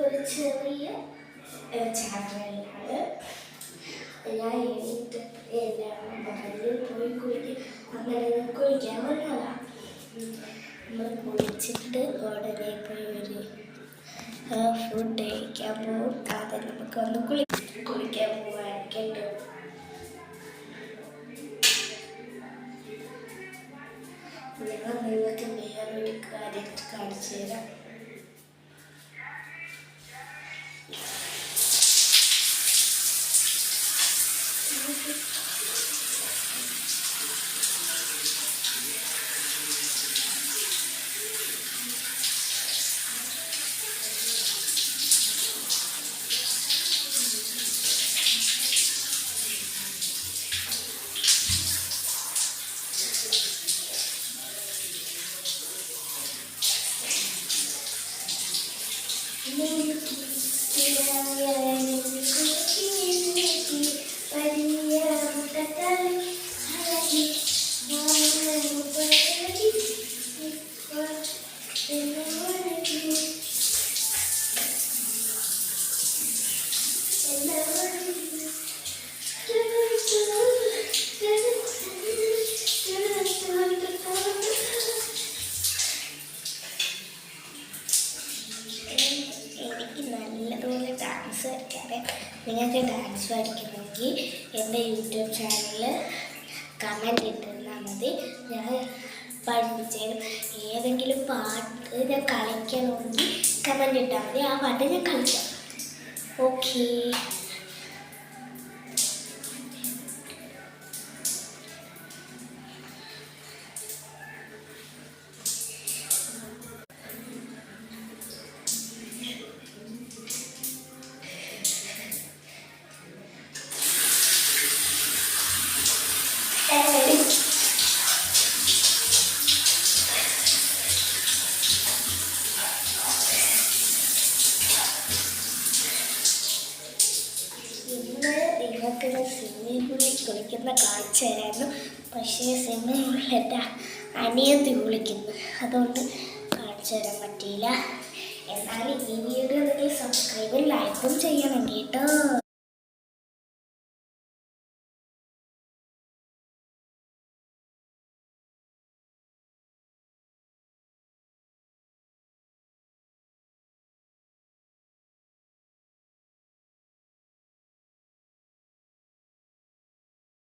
ഒരു ചെറിയ ചാനലാണ്. ഞാൻ എണീറ്റ് എല്ലാം പറഞ്ഞു പോയി കുളിക്കും. അങ്ങനെ കുളിക്കാൻ വന്നതാണ്. നമ്മൾ കുളിച്ചിട്ട് ഉടനെ പോയി ഒരു ഫുഡ് കഴിക്കാൻ പോകും. അത് നമുക്കൊന്ന് കുളിക്കാൻ പോകാൻ ഞാൻ നിങ്ങൾക്ക് വേറൊരു കാര്യം കാണിച്ചു തരാം. നല്ലതുപോലെ ഡാൻസ് കളിക്കാതെ നിങ്ങൾക്ക് ഡാൻസ് പഠിക്കണമെങ്കിൽ എൻ്റെ യൂട്യൂബ് ചാനലിൽ കമൻറ്റ് ഇട്ടിരുന്നാൽ മതി. ഞാൻ പഠിപ്പിച്ചേരും. ഏതെങ്കിലും പാട്ട് ഞാൻ കളിക്കണമെങ്കിൽ കമൻറ്റ് ഇട്ടാൽ മതി. ആ പാട്ട് ഞാൻ കളിക്കാം. ഓക്കേ. ഇന്ന് നിങ്ങൾക്കൊരു സ്വിമ്മിംഗ് പൂളിൽ കുളിക്കുന്ന കാഴ്ച ആയിരുന്നു. പക്ഷേ സ്വിമ്മിംഗ് പൂളിൽ എൻ്റെ അനിയത്തി കുളിക്കുന്നു, അതുകൊണ്ട് കാണിച്ചു തരാൻ പറ്റിയില്ല. എന്നാലും ഈ വീഡിയോ നിങ്ങൾ സബ്സ്ക്രൈബും ലൈക്കും ചെയ്യണം കേട്ടോ.